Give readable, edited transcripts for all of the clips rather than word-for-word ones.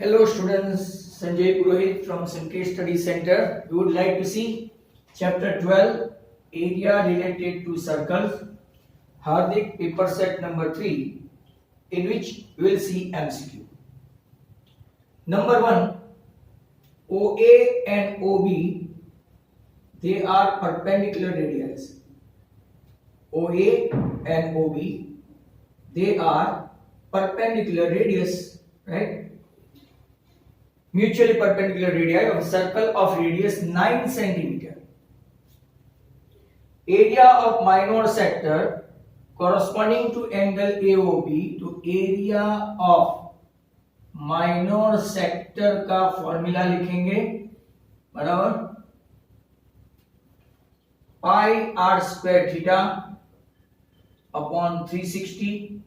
Hello students, Sanjay Purohit from Sankesh Study Center. We would like to see chapter 12, area related to circles. Hardik, paper set number 3, in which we will see MCQ. Number 1, OA and OB, they are perpendicular radii. OA and OB, they are perpendicular radius, right? Mutually perpendicular radii of a circle of radius 9 cm. Area of minor sector corresponding to angle AOB to area of minor sector का formula लिखेंगे बराबर पाई r square theta upon 360,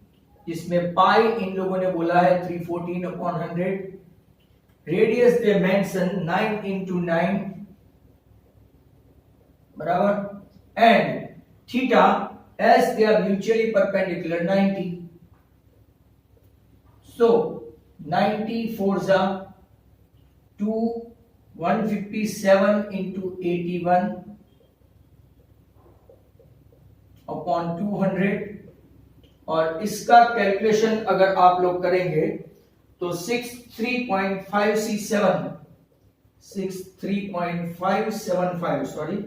जिसमें पाई इन लोगों ने बोला है 314 upon 100. Radius they mention 9 into 9 बराबर and theta as they are mutually perpendicular 90. So 90 4s are 2 157 into 81 upon 200 और इसका कैलकुलेशन अगर आप लोग करेंगे तो 63.575 सॉरी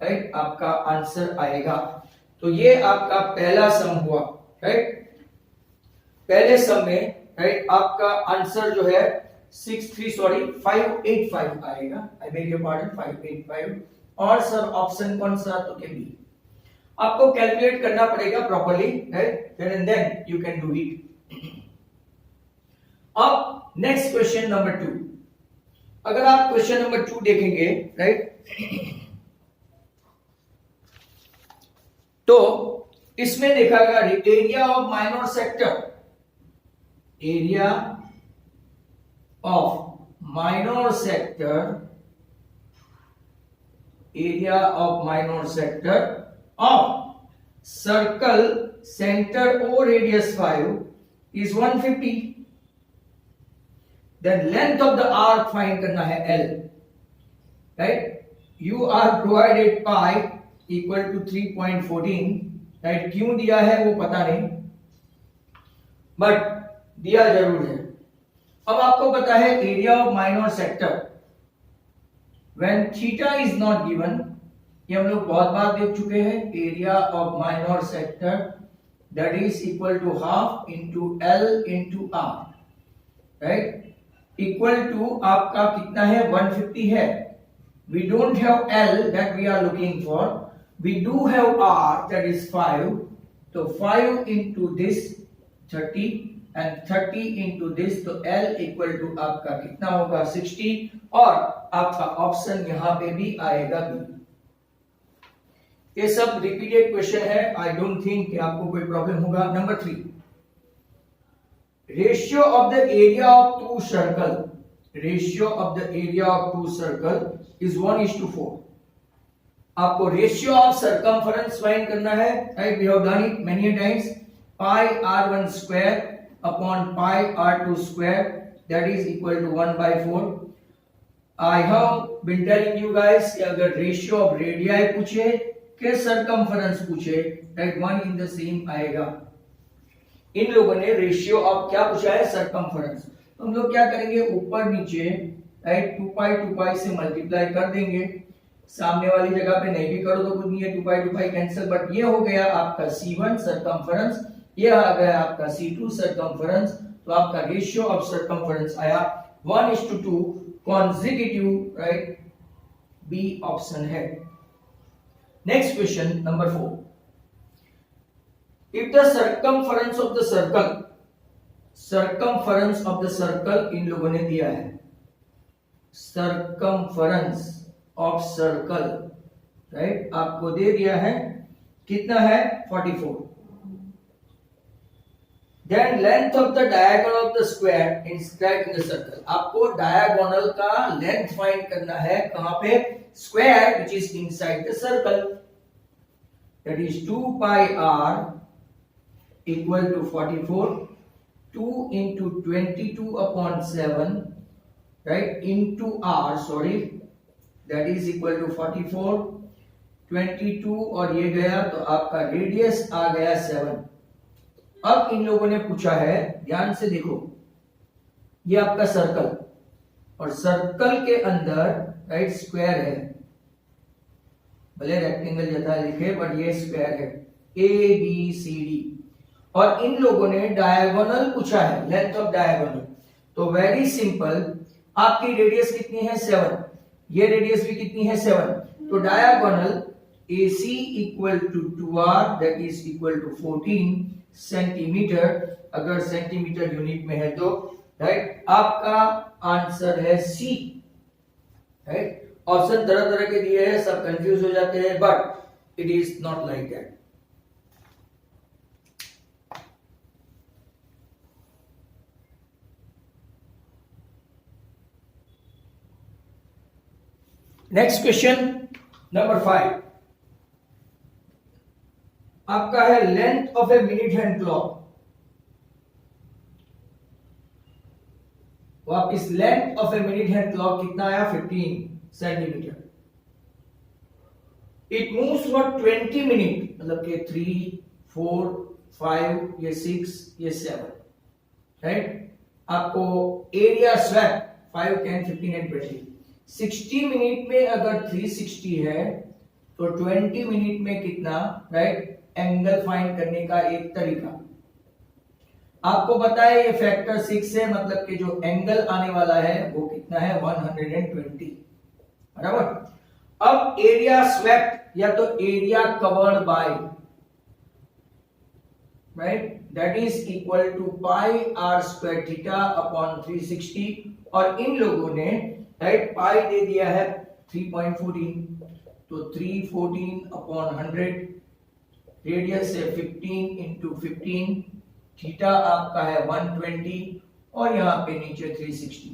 राइट आपका आंसर आएगा. तो ये आपका पहला सम हुआ राइट. पहले सम में राइट आपका आंसर जो है 585 आएगा. I beg your pardon 585. और सर ऑप्शन कौन सा तो के बी. आपको कैलकुलेट करना पड़ेगा properly right, then and then you can do it. अब नेक्स्ट क्वेश्चन नंबर 2. अगर आप क्वेश्चन नंबर 2 देखेंगे राइट, तो इसमें देखा गया area of minor sector, area of minor sector, area of minor sector of circle centre O radius 5 is 150. Then length of the arc find करना है L, right? You are provided pi equal to 3.14, right? क्यों दिया है वो पता नहीं, but दिया जरूर है. अब आपको पता है area of minor sector when theta is not given, ये हम लोग बहुत बार देख चुके हैं. Area of minor sector that is equal to half into L into R, right? Equal to आपका कितना है 150 है. We don't have L that we are looking for, we do have R that is 5. तो 5 into this 30 and 30 into this, तो L equal to आपका कितना होगा 60. और आपका ऑप्शन यहां पे भी आएगा बी. ये सब रिपीटेड क्वेश्चन है, आई डोंट थिंक कि आपको कोई प्रॉब्लम होगा. Number 3, ratio of the area of two circle, ratio of the area of two circle is 1:4. आपको ratio of circumference find करना है, right? We have done it many times. Pi r1 square upon pi r2 square, that is equal to 1/4. I have been telling you guys कि अगर ratio of radii पूछे के circumference पूछे, right, one in the same आएगा. इन लोगों ने ratio of क्या पूछा है, सर्कमफरेंस. तो हम लोग क्या करेंगे, ऊपर नीचे राइट 2 पाई से मल्टीप्लाई कर देंगे. सामने वाली जगह पे नहीं भी करो तो कुछ नहीं है, 2 पाई कैंसिल. बट ये हो गया आपका C1 सर्कमफरेंस, ये आ गया आपका C2 सर्कमफरेंस. तो आपका रेशियो ऑफ सर्कमफरेंस आया 1:2 कॉन्जिक्यूटिव, राइट? बी ऑप्शन है. Next question number 4. If the circumference of the circle इन लोगों ने दिया है, circumference of circle राइट आपको दे दिया है, कितना है 44. Then length of the diagonal of the square inscribed in the circle. आपको diagonal का length find करना है कहां पे, square which is inside the circle, that is 2 pi r equal to 44. 2 into 22 upon 7, right, into r, sorry, that is equal to 44, 22 और ये गया तो आपका रेडियस आ गया 7। अब इन लोगों ने पूछा है, ध्यान से देखो, ये आपका सर्कल और सर्कल के अंदर राइट स्क्वायर है, भले रेक्टेंगल जैसा लिखे बट ये स्क्वायर है, ए बी सी डी, और इन लोगों ने डायगोनल पूछा है, लेंथ ऑफ डायगोनल। तो वेरी सिंपल, आपकी रेडियस कितनी है 7, ये रेडियस भी कितनी है 7, तो diagonal AC equal to 2r that is equal to 14 centimetre, अगर सेंटीमीटर यूनिट में है तो, राइट, आपका आंसर है सी। राइट, ऑप्शन तरह तरह के दिए हैं, सब कंफ्यूज हो जाते हैं, but it is not like that. Next question number 5 आपका है, length of a minute hand clock. वापिस length of a minute hand clock कितना आया, 15 centimetre. It moves for 20 minute, मतलब के 3 4 5 ये 6 ये 7, राइट। आपको एरिया स्वैप 5 10 15 एंड 20, 60 मिनट में अगर 360 है तो 20 मिनट में कितना, राइट, एंगल फाइंड करने का एक तरीका आपको पता है, ये फैक्टर 6 है, मतलब कि जो एंगल आने वाला है वो कितना है, 120, बराबर। अब एरिया स्वेप्ट या तो area covered by, right, that is equal to pi r square theta upon 360, और इन लोगों ने, राइट, पाई दे दिया है 3.14, तो 314 अपॉन 100, रेडियस है 15 इंटू 15, थीटा आपका है 120 और यहां पे नीचे 360।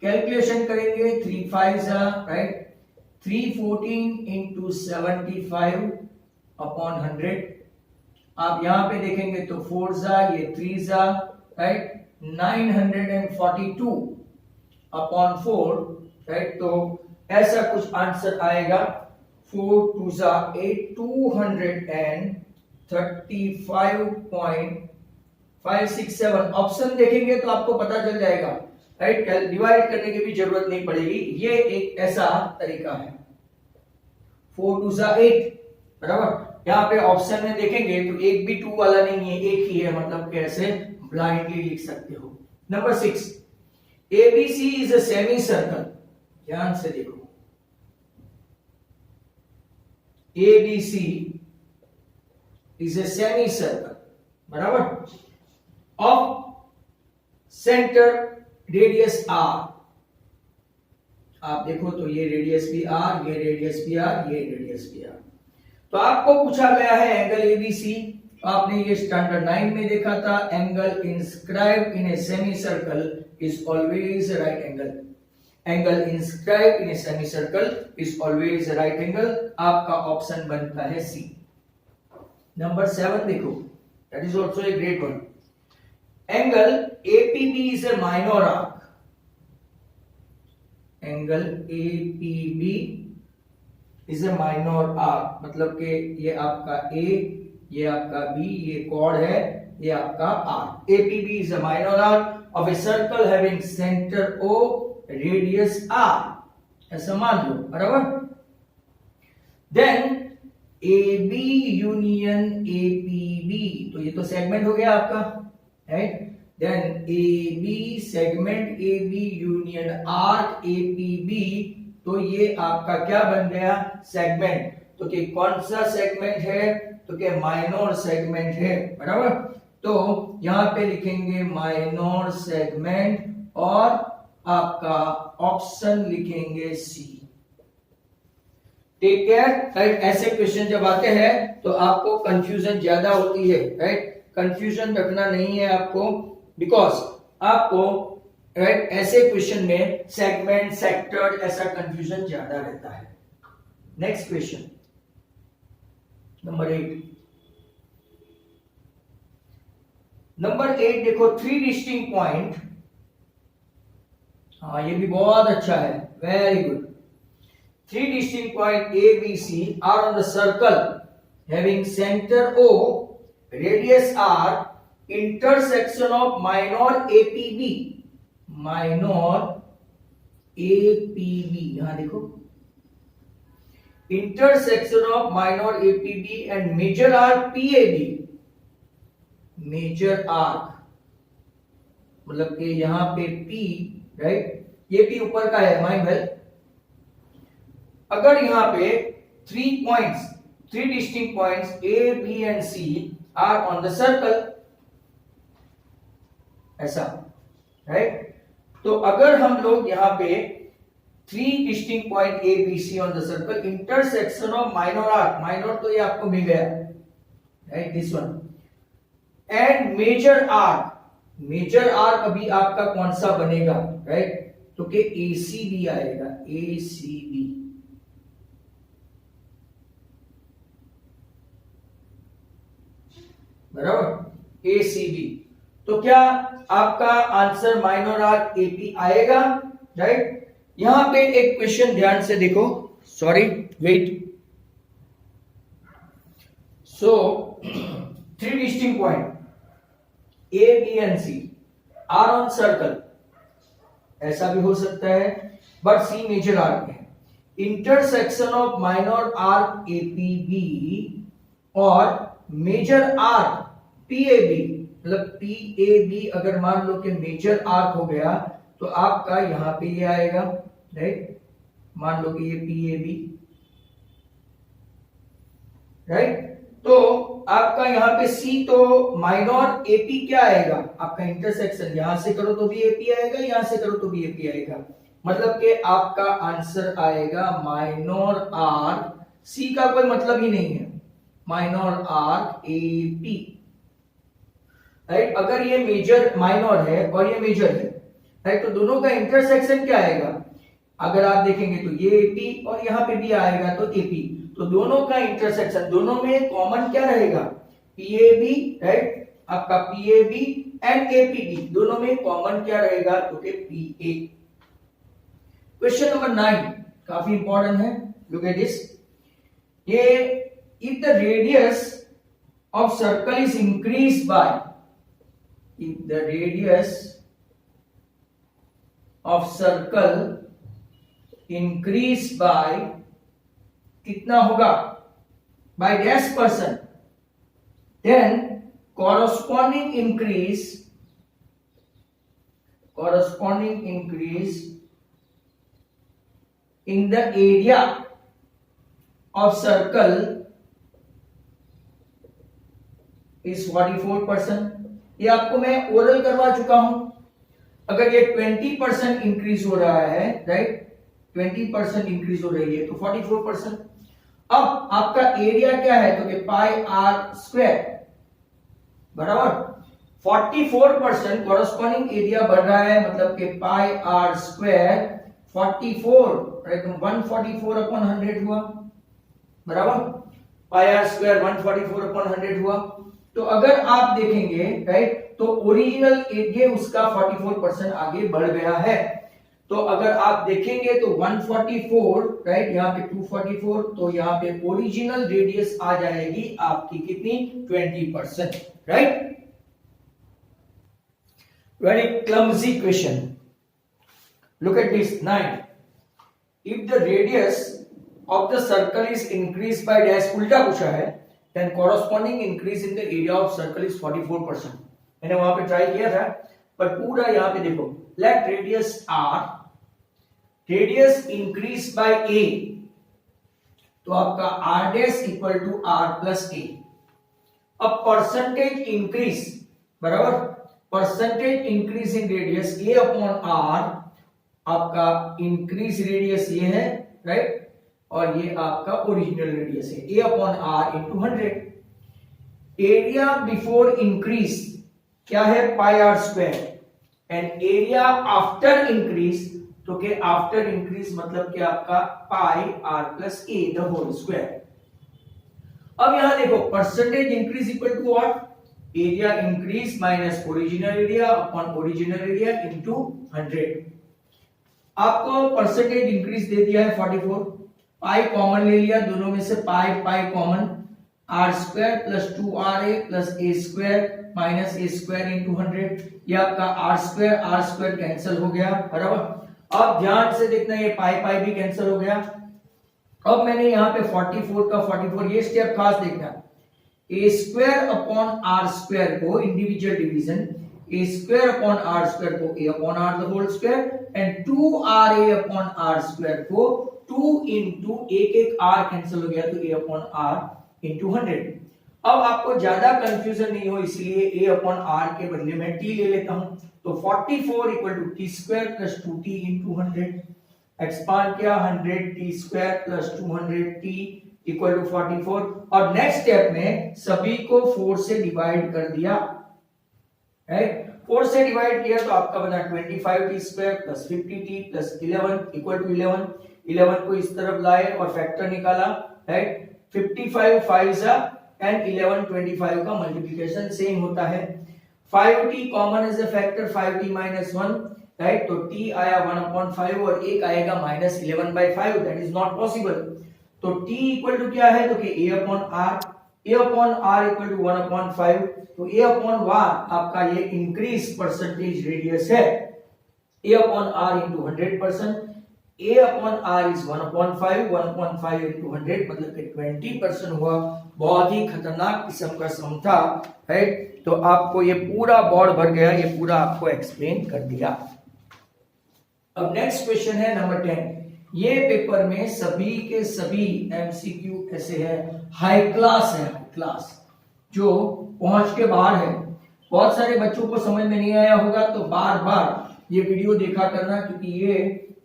कैलकुलेशन करेंगे, 3 5 राइट, 314 इंटू 75 अपॉन 100। आप यहां पे देखेंगे तो 4 ये 3 राइट, 942 अपॉन 4, राइट, तो ऐसा कुछ आंसर आएगा, 4 2 8, 235.567। ऑप्शन देखेंगे तो आपको पता चल जाएगा, राइट, डिवाइड करने की भी जरूरत नहीं पड़ेगी, ये एक ऐसा तरीका है। 4 2 8, बराबर। यहाँ पे ऑप्शन में देखेंगे तो एक भी 2 वाला नहीं है, एक ही है, मतलब कैसे ब्लाइंडली लिख सकते हो। Number 6, ABC is a semi circle, ध्यान से देखो, ABC is a semicircle, बराबर, of center radius r। आप देखो तो ये रेडियस भी r, ये रेडियस भी r, ये रेडियस भी r। तो आपको पूछा गया है एंगल ABC, आपने ये स्टैंडर्ड 9 में देखा था, angle inscribed in A semicircle is always right angle. Angle inscribed in A semicircle is always right angle, आपका ऑप्शन बनता है सी। नंबर 7 देखो, that is also a great one. Angle APB is a minor arc. Angle APB is a minor arc, मतलब कि ये आपका A, ये आपका B, ये कॉर्ड है, ये आपका R। APB is a minor arc of a circle having centre O, radius R, ऐसा मान लो, बराबर। देन AB यूनियन APB, तो ये तो सेगमेंट हो गया आपका, right. Then AB segment AB union arc APB, तो ये आपका क्या बन गया, सेगमेंट। तो कि कौन सा सेगमेंट है, तो कि माइनर सेगमेंट है, बराबर। तो यहां पे लिखेंगे माइनर सेगमेंट और आपका ऑप्शन लिखेंगे सी। Take care, right. ऐसे क्वेश्चन जब आते हैं तो आपको कंफ्यूजन ज्यादा होती है, राइट। कंफ्यूजन रखना नहीं है आपको, बिकॉज आपको, राइट, ऐसे क्वेश्चन में सेगमेंट, सेक्टर, ऐसा कंफ्यूजन ज्यादा रहता है। नेक्स्ट क्वेश्चन नंबर 8, नंबर 8 देखो, 3 डिस्टिंक्ट पॉइंट, हाँ ये भी बहुत अच्छा है, very good. 3 distinct point A, B, C are on the circle having center O, radius R, intersection of minor APB, minor APB, यहां देखो, intersection of minor APB and major arc PAB, major arc मतलब कि यहां पे P, right, ये P ऊपर का है, माइंड वेल। अगर यहां पे 3 distinct points A, B and C are on the circle, ऐसा, राइट, तो अगर हम लोग यहां पे 3 distinct point A, B, C on the circle, intersection of minor arc, minor तो ये आपको मिल गया, right, this one, and major arc अभी आपका कौन सा बनेगा, राइट, तो के ACB आएगा, ACB, बराबर, ACB। तो क्या आपका आंसर माइनर आर्क AP आएगा, राइट। यहां पे एक क्वेश्चन ध्यान से देखो, sorry wait, so 3 distinct point A, B and C are on circle, ऐसा भी हो सकता है, बट C मेजर आर्क है। Intersection of minor arc APB और मेजर आर्क PAB, मतलब PAB अगर मान लो कि मेजर आर्क हो गया तो आपका यहां पे ये आएगा, राइट, मान लो कि ये PAB, राइट, तो आपका यहां पे C तो माइनर AP क्या आएगा, आपका इंटरसेक्शन, यहां से करो तो भी AP आएगा, यहां से करो तो भी AP आएगा, मतलब कि आपका आंसर आएगा माइनर आर्क, C का कोई मतलब ही नहीं है, माइनर आर्क AP, राइट। अगर ये मेजर माइनर है और ये मेजर है, राइट, तो दोनों का इंटरसेक्शन क्या आएगा, अगर आप देखेंगे तो ये AP और यहां पे भी आएगा तो AP, तो दोनों का इंटरसेक्शन, दोनों में कॉमन क्या रहेगा, PAB, राइट, आपका PAB एंड APB, दोनों में कॉमन क्या रहेगा, तो कि PA। क्वेश्चन नंबर 9 काफी इंपॉर्टेंट है, लुक एट दिस, ये if the radius of circle is increase by, if the radius of circle increase by कितना होगा, by dash percent, then corresponding increase in the area of circle is 44%। ये आपको मैं oral करवा चुका हूं। अगर ये 20% इंक्रीज हो रहा है, राइट, 20% इंक्रीज हो रही है तो 44%। अब आपका एरिया क्या है, तो कि पाई आर स्क्वायर, बराबर 44% कॉरस्पॉन्डिंग एरिया बढ़ रहा है, मतलब कि pi r square 44, right, 144 upon 100 हुआ, बराबर, पाई आर स्क्वायर 144 अपॉन 100 हुआ। तो अगर आप देखेंगे, राइट, तो ओरिजिनल एरिया उसका 44% आगे बढ़ गया है। तो अगर आप देखेंगे तो 144, राइट, यहाँ पे 244, तो यहाँ पे ओरिजिनल रेडियस आ जाएगी आपकी कितनी, 20%, right. Very clumsy question, look at this 9, if the radius of the circle is increase by dash, उल्टा पूछा है, then corresponding increase in the area of circle is 44%। मैंने वहां पे ट्राई किया था, पर पूरा यहां पे देखो, let radius r, radius increase by a, तो आपका r dash equal to r plus a। अब परसेंटेज इंक्रीज, बराबर, percentage increase in radius a upon r, आपका इंक्रीज रेडियस ये है, राइट, और ये आपका ओरिजिनल रेडियस है, a upon r into 100। Area before increase क्या है, pi r square, and area after increase, तो के आफ्टर इंक्रीज मतलब कि आपका pi r plus a the whole square. अब यहां देखो, percentage increase equal to what, area increase minus original area upon original area into 100। आपको परसेंटेज इंक्रीज दे दिया है 44, पाई कॉमन ले लिया दोनों में से, pi pi common, r square plus 2ra plus a square minus a square into 100। ये आपका आर स्क्वायर कैंसिल हो गया, बराबर। अब ध्यान से देखना, ये पाई पाई भी कैंसिल हो गया। अब मैंने यहाँ पे 44 का 44, ये स्टेप खास देखना, a square upon r square को individual division, a square upon r square को a upon r the whole square and 2ra upon r square को 2 इंटू एक आर कैंसिल हो गया तो ए अपॉन आर इंटू 100। अब आपको ज्यादा कंफ्यूजन नहीं हो इसलिए ए अपॉन आर के बदले में टी ले लेता हूं, तो 44 equal to t square plus 2t into 100, expand किया 100 t square plus 200 t equal to 44, और नेक्स्ट स्टेप में सभी को 4 से डिवाइड कर दिया, राइट। 4 से डिवाइड किया तो आपका बना 25 t square plus 50 t plus 11 equal to 11। 11 को इस तरफ लाए और फैक्टर निकाला, राइट। 55 5 एंड 11 25 का मल्टीप्लिकेशन सेम होता है। 5t common as a factor, 5t minus 1, right. तो t आया 1/5 और एक आएगा minus 11/5, that is not possible. तो t इक्वल टू क्या है, तो कि a upon r equal to 1/5, तो a अपॉन r आपका ये इंक्रीज परसेंटेज रेडियस है, a upon r into 100%, a upon r is 1/5, 1/5 into 100 मतलब कि 20% हुआ। बहुत ही खतरनाक किस्म का सम था, राइट। तो आपको ये पूरा बोर्ड भर गया, ये पूरा आपको एक्सप्लेन कर दिया। अब नेक्स्ट क्वेश्चन है नंबर 10। ये पेपर में सभी के सभी एमसीक्यू ऐसे है, हाई क्लास है, हाई क्लास जो पहुंच के बाहर है। बहुत सारे बच्चों को समझ में नहीं आया होगा तो बार बार ये वीडियो देखा करना, क्योंकि ये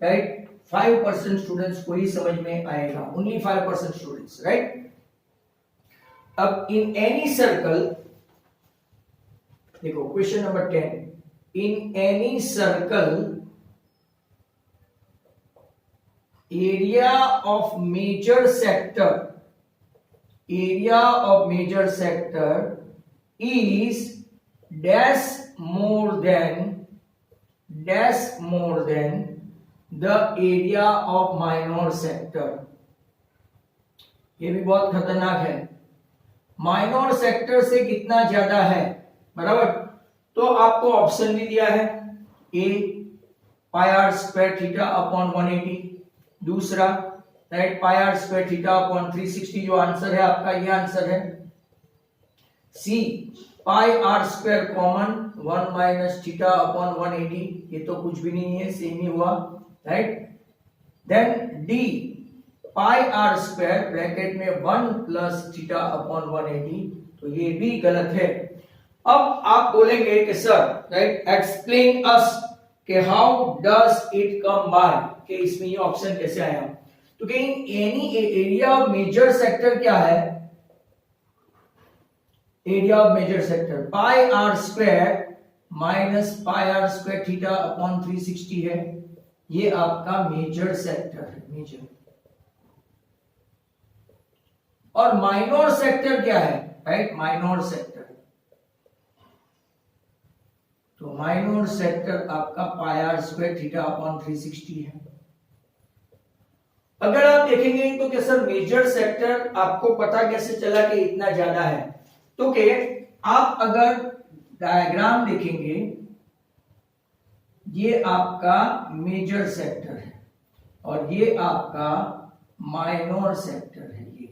राइट 5% स्टूडेंट्स को ही समझ में आएगा, ओनली 5% स्टूडेंट्स, राइट। अब इन एनी सर्कल, देखो question number 10, in any circle area of major sector is dash more than the area of minor sector। ये भी बहुत खतरनाक है, माइनर सेक्टर से कितना ज्यादा है, बराबर। तो आपको ऑप्शन भी दिया है, a pi r square theta upon 180, दूसरा right pi r square theta upon 360, जो आंसर है आपका ये आंसर है। C pi r square common 1 minus theta upon 180, ये तो कुछ भी नहीं है, सेम ही हुआ, right. Then d pi r square bracket में 1 प्लस थीटा अपॉन 180, तो ये भी गलत है। अब आप बोलेंगे कि सर राइट एक्सप्लेन अस कि how does it come by, कि इसमें ये ऑप्शन कैसे आया। तो कहीं any area of major sector क्या है, area of major sector pi r square minus pi r square theta upon 360 है, ये आपका मेजर सेक्टर है, मेजर। और माइनर सेक्टर क्या है, राइट माइनर सेक्टर, तो माइनर सेक्टर आपका pi r square theta upon 360 है। अगर आप देखेंगे तो क्या सर मेजर सेक्टर आपको पता कैसे चला कि इतना ज्यादा है, तो कि आप अगर डायग्राम देखेंगे, ये आपका मेजर सेक्टर है और ये आपका माइनर सेक्टर है, ये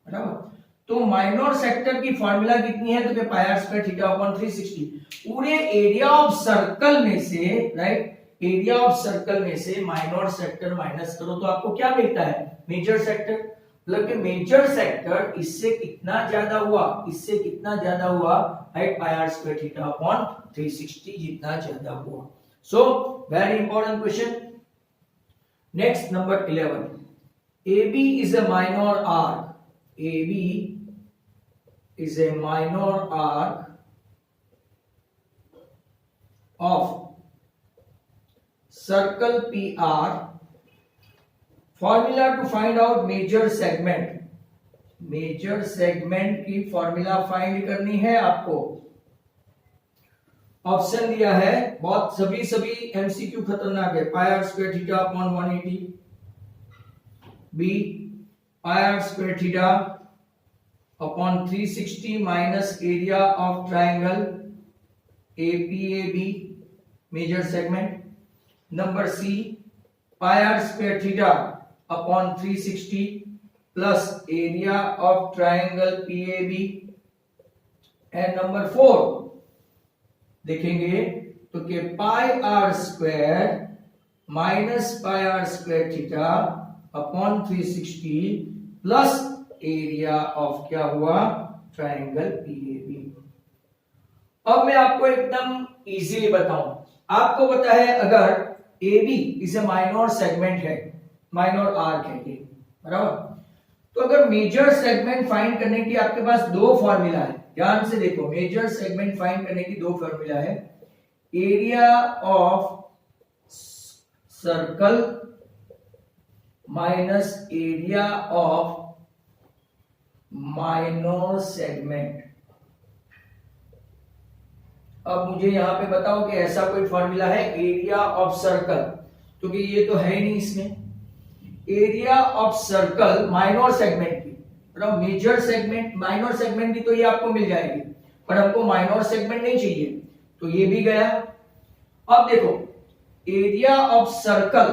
बराबर। तो माइनर सेक्टर की फॉर्मूला कितनी है, तो कि pi r square theta upon 360। पूरे एरिया ऑफ सर्कल में से, राइट एरिया ऑफ सर्कल में से माइनर सेक्टर माइनस करो तो आपको क्या मिलता है, मेजर सेक्टर। मतलब कि मेजर सेक्टर इससे कितना ज्यादा हुआ, इससे कितना ज्यादा हुआ, right pi r square theta upon 360 जितना ज्यादा हुआ। So very important question. Next number 11, AB is a minor arc, AB is a minor arc of circle PR, formula to find out major segment, major segment की formula find करनी है आपको, option दिया है, बहुत सभी एमसीक्यू खतरनाक है। Pi r square theta upon 180, B pi r square theta upon 360 minus area of triangle APAB major segment. Number C pi r square theta upon 360 plus area of triangle PAB. And number 4 देखेंगे तो कि pi r square minus pi r square theta upon 360 plus area of क्या हुआ, triangle PAB. अब मैं आपको एकदम easily बताऊं, आपको पता है अगर AB is a minor segment है, माइनर आर्क है ये, बराबर। तो अगर मेजर सेगमेंट फाइंड करने की आपके पास दो फॉर्मूला है, ध्यान से देखो, मेजर सेगमेंट फाइंड करने की दो फॉर्मूला है। Area of circle minus area of minor segment. अब मुझे यहां पे बताओ कि ऐसा कोई फॉर्मूला है एरिया ऑफ सर्कल, क्योंकि ये तो है ही नहीं इसमें। Area of circle minor segment की, मतलब मेजर सेगमेंट माइनर सेगमेंट की तो ये आपको मिल जाएगी, पर हमको माइनर सेगमेंट नहीं चाहिए, तो ये भी गया। अब देखो एरिया ऑफ सर्कल,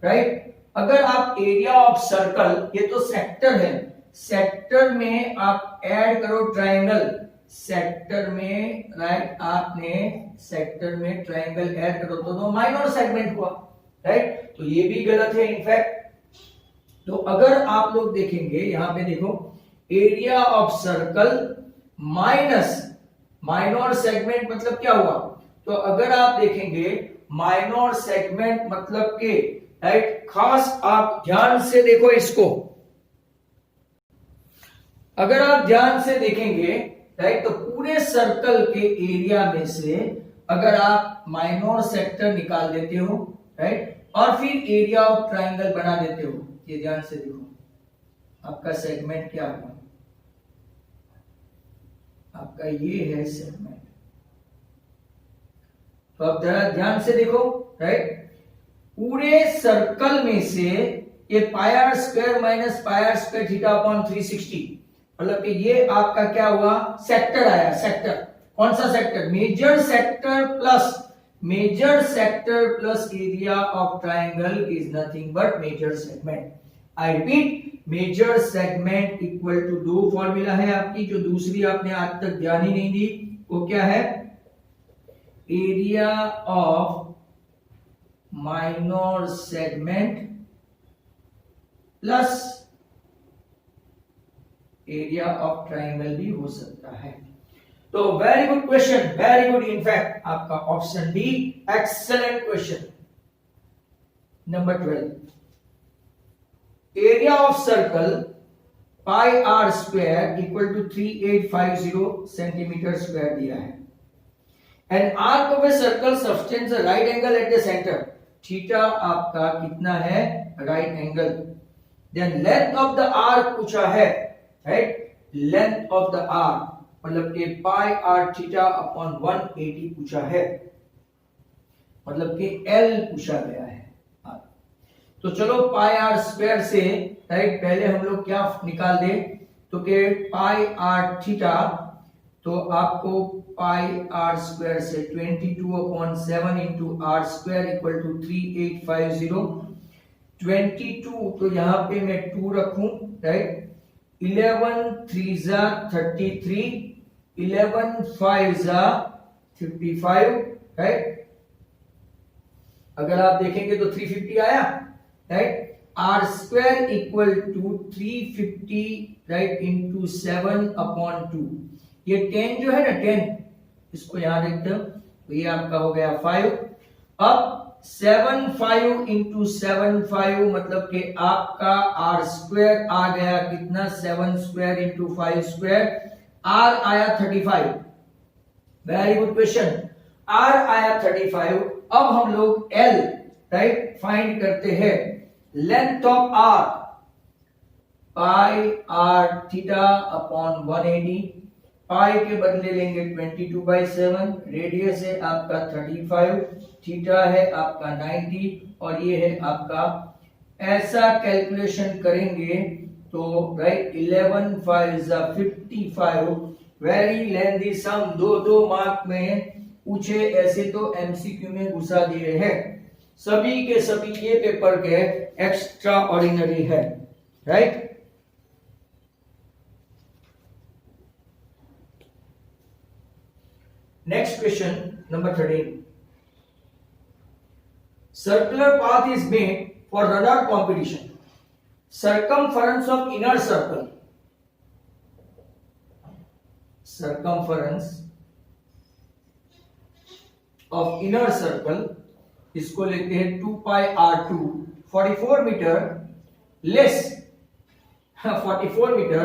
राइट, अगर आप एरिया ऑफ सर्कल, ये तो सेक्टर है, सेक्टर में आप ऐड करो ट्राइंगल, सेक्टर में, राइट, आपने सेक्टर में ट्राइंगल ऐड करो तो माइनर सेगमेंट हुआ, राइट, तो ये भी गलत है इनफैक्ट। तो अगर आप लोग देखेंगे यहां पे देखो area of circle minus minor segment मतलब क्या हुआ, तो अगर आप देखेंगे माइनर सेगमेंट मतलब के, राइट, खास आप ध्यान से देखो इसको, अगर आप ध्यान से देखेंगे, राइट, तो पूरे सर्कल के एरिया में से अगर आप माइनर सेक्टर निकाल देते हो, राइट, और फिर एरिया ऑफ ट्राइंगल बना देते हो, ये ध्यान से देखो आपका सेगमेंट क्या होगा, आपका ये है सेगमेंट। तो अब जरा ध्यान से देखो, राइट, पूरे सर्कल में से ये pi r square minus pi r square theta upon 360, मतलब कि ये आपका क्या हुआ, सेक्टर आया, सेक्टर, कौन सा sector, major sector plus area of triangle is nothing but major segment. I repeat, major segment equal to दो फॉर्मूला है आपकी, जो दूसरी आपने आज तक ध्यान ही नहीं दी, वो क्या है, area of minor segment plus area of triangle भी हो सकता है। तो very good question, very good, in fact आपका option D excellent question. Number 12, area of circle pi r square equal to 3850 centimetre square दिया है। An arc of a circle sustains a right angle at the centre, theta आपका कितना है, right angle. Then length of the arc पूछा है, right, length of the arc मतलब कि pi r theta upon 180 पूछा है, मतलब कि L पूछा गया है। तो चलो पाई आर स्क्वायर से, राइट, पहले हम लोग क्या निकाल दे, तो कि पाई आर थीटा, तो आपको पाई आर स्क्वायर से 22/7 into r square equal to 3850, 22, तो यहां पे मैं 2 रखूं, राइट, 11 3 जा 33, 11 5 जा 55, राइट, अगर आप देखेंगे तो 350 आया, right, r square equal to 350, right, into 7/2, ये 10 जो है ना, 10, इसको यहां देखते हो, तो ये आपका हो गया 5। अब 75 इंटू 75 मतलब कि आपका आर स्क्वायर आ गया कितना, 7 स्क्वायर इंटू 5 स्क्वायर, आर आया 35। वेरी गुड क्वेश्चन, आर आया 35। अब हम लोग एल, राइट, फाइंड करते हैं। Length of r pi r theta upon 180, pi के बदले लेंगे 22/7, रेडियस है आपका 35, थीटा है आपका 90 और ये है आपका, ऐसा कैलकुलेशन करेंगे तो राइट 11 5 55, वेरी लेंथी सम, दो मार्क में पूछे ऐसे तो एमसीक्यू में घुसा दिए हैं, सभी के सभी ये पेपर के एक्स्ट्रा ऑर्डिनरी है, right. Next question number 13, circular path is made for runner competition, circumference of inner circle, circumference of inner circle, इसको लेते हैं 2 pi r2, 44 metre less 44 metre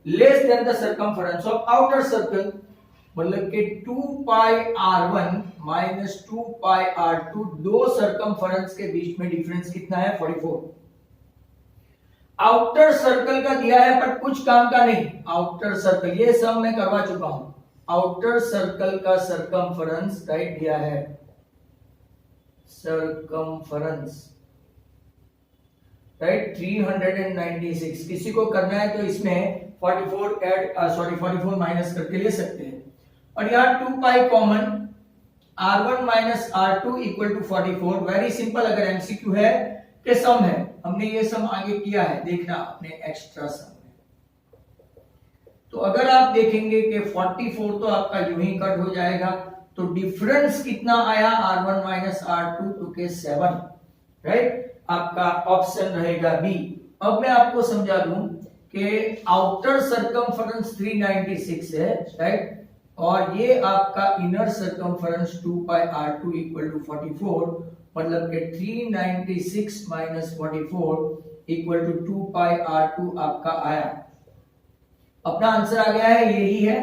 less than the circumference of outer circle, मतलब कि 2 pi r1 minus 2 pi r2, दो circumference के बीच में difference कितना है 44। आउटर सर्कल का दिया है पर कुछ काम का नहीं, आउटर सर्कल ये सब मैं करवा चुका हूं, आउटर सर्कल का सर्कमफरेंस राइट दिया है, सर्कमफरेंस राइट 396, किसी को करना है तो इसमें 44 माइनस करके ले सकते हैं, और यहाँ 2 pi common, r1 minus r2 equal to 44, very simple, अगर एमसीक्यू है कि सम है, हमने ये सम आगे किया है, देखना अपने एक्स्ट्रा सम में, तो अगर आप देखेंगे कि 44 तो आपका यूं ही कट हो जाएगा, तो डिफरेंस कितना आया r1 माइनस r2 तो के 7, राइट, आपका ऑप्शन रहेगा बी। अब मैं आपको समझा दूं कि आउटर सर्कमफरेंस 396 है, राइट, और ये आपका inner circumference 2 pi r2 equal to 44, मतलब कि 396 minus 44 equal to 2 pi r2 आपका आया, अपना आंसर आ गया है, यही है,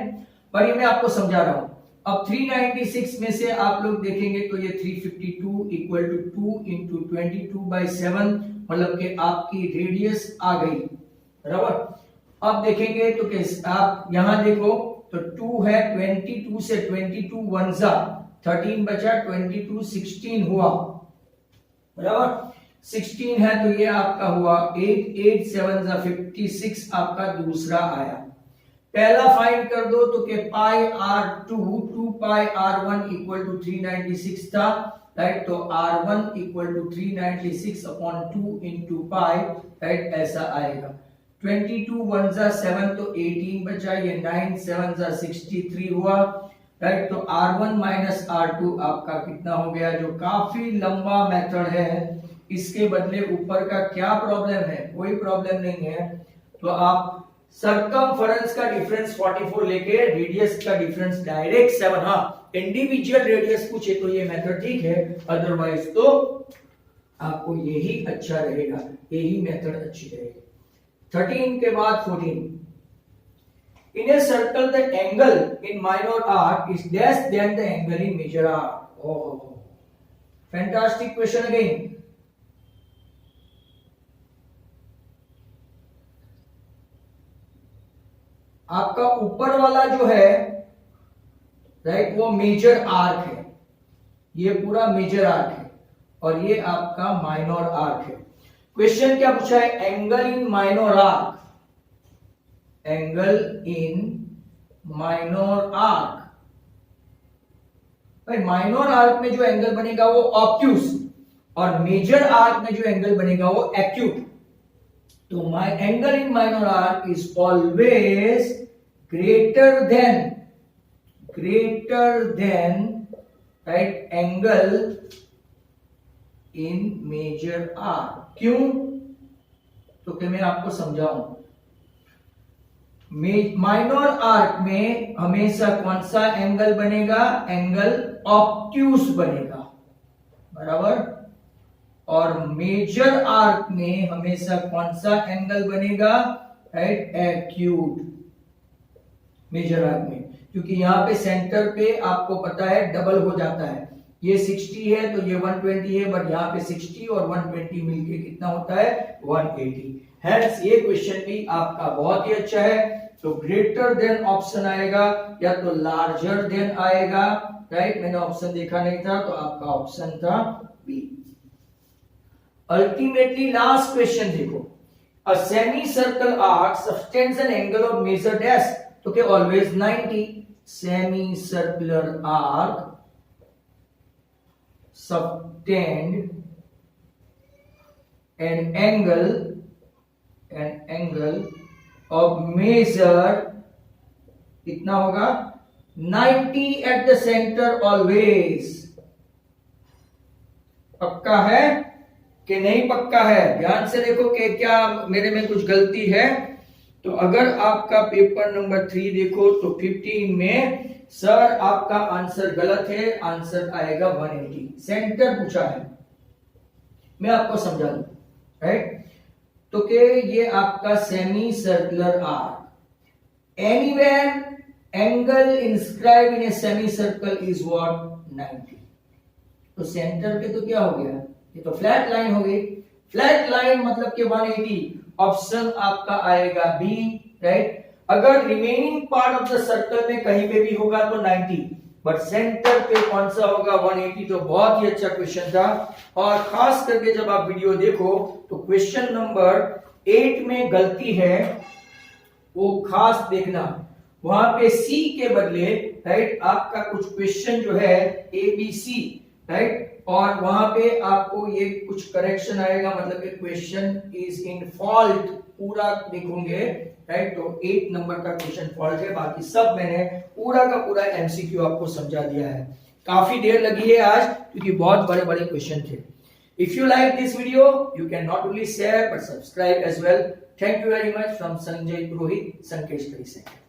पर ये मैं आपको समझा रहा हूं। अब 396 में से आप लोग देखेंगे तो ये 352 इक्वल टू 2 इंटू 22/7, मतलब कि आपकी रेडियस आ गई, बराबर। अब देखेंगे तो कैसे, आप यहां देखो तो 2 है, 22 से 22 1 जा 13 बचा, 22 16 हुआ, बराबर, 16 है तो ये आपका हुआ 8 8 7 जा 56, आपका दूसरा आया। पहला फाइंड कर दो तो के पाई r2 2 pi r1 equal to 396 था, राइट, तो r1 equal to 396 upon 2 into pi, right, ऐसा आएगा। 22 1 जा 7 तो 18 बचा, ये 9 7 जा 63 हुआ, राइट, तो r1 माइनस r2 आपका कितना हो गया, जो काफी लंबा मेथड है, इसके बदले ऊपर का क्या प्रॉब्लम है, कोई प्रॉब्लम नहीं है, तो आप सर्कमफरेंस का डिफरेंस 44 लेके रेडियस का डिफरेंस डायरेक्ट 7, हाँ इंडिविजुअल रेडियस पूछे तो ये मेथड ठीक है, अदरवाइज तो आपको यही अच्छा रहेगा, यही मेथड अच्छी रहेगी। 13 के बाद 14, in a circle the angle in minor arc is less than the angle in major arc. Oh, fantastic question again. आपका ऊपर वाला जो है, राइट, वो मेजर आर्क है, ये पूरा मेजर आर्क है, और ये आपका माइनर आर्क है। क्वेश्चन क्या पूछा है, angle in minor arc, angle in minor arc, भाई माइनर आर्क में जो एंगल बनेगा वो ऑब्ट्यूस, और मेजर आर्क में जो एंगल बनेगा वो एक्यूट। तो my angle in minor arc is always greater than right angle in major arc। क्यों, तो क्या मैं आपको समझाऊं, माइनर आर्क में हमेशा कौन सा एंगल बनेगा, एंगल ऑब्ट्यूस बनेगा, बराबर, और मेजर आर्क में हमेशा कौन सा एंगल बनेगा, राइट, एक्यूट, मेजर आर्क में, क्योंकि यहां पे सेंटर पे आपको पता है डबल हो जाता है, ये 60 है तो ये 120 है, बट यहाँ पे 60 और 120 मिलके कितना होता है 180। हेंस ये क्वेश्चन भी आपका बहुत ही अच्छा है, तो ग्रेटर देन ऑप्शन आएगा या तो लार्जर देन आएगा, राइट। मैंने ऑप्शन देखा नहीं था तो आपका ऑप्शन था बी। अल्टीमेटली लास्ट क्वेश्चन देखो, a semi circle arc sustains an angle of major dash, तो क्या always 90। Semi circular arc subtend an angle of measure कितना होगा 90 at the center always। पक्का है कि नहीं पक्का है? ध्यान से देखो कि क्या मेरे में कुछ गलती है। तो अगर आपका पेपर नंबर 3 देखो तो 15 में सर आपका आंसर गलत है, आंसर आएगा 180। सेंटर पूछा है, मैं आपको समझा दूं, राइट। तो के ये आपका semi circular arc, anywhere angle inscribe in a semi circle is what 90। तो सेंटर पे तो क्या हो गया, ये तो फ्लैट लाइन हो गई। फ्लैट लाइन मतलब कि 180, ऑप्शन आपका आएगा बी, राइट। अगर remaining part of the circle में कहीं पे भी होगा तो 90, बट सेंटर पे कौन सा होगा 180। तो बहुत ही अच्छा क्वेश्चन था, और खास करके जब आप वीडियो देखो तो क्वेश्चन नंबर 8 में गलती है वो खास देखना, वहां पे सी के बदले, राइट, आपका कुछ क्वेश्चन जो है ए बी सी, राइट, और वहां पे आपको ये कुछ करेक्शन आएगा, मतलब कि क्वेश्चन इज इन फॉल्ट पूरा लिखोगे, राइट। तो 8 नंबर का क्वेश्चन फॉल्ट है, बाकी सब मैंने पूरा का पूरा एमसीक्यू आपको समझा दिया है। काफी देर लगी है आज क्योंकि बहुत बड़े बड़े क्वेश्चन थे। If you like this video you can not only share but subscribe as well. Thank you very much from Sanjay Purohit, Sankesh Kari centre.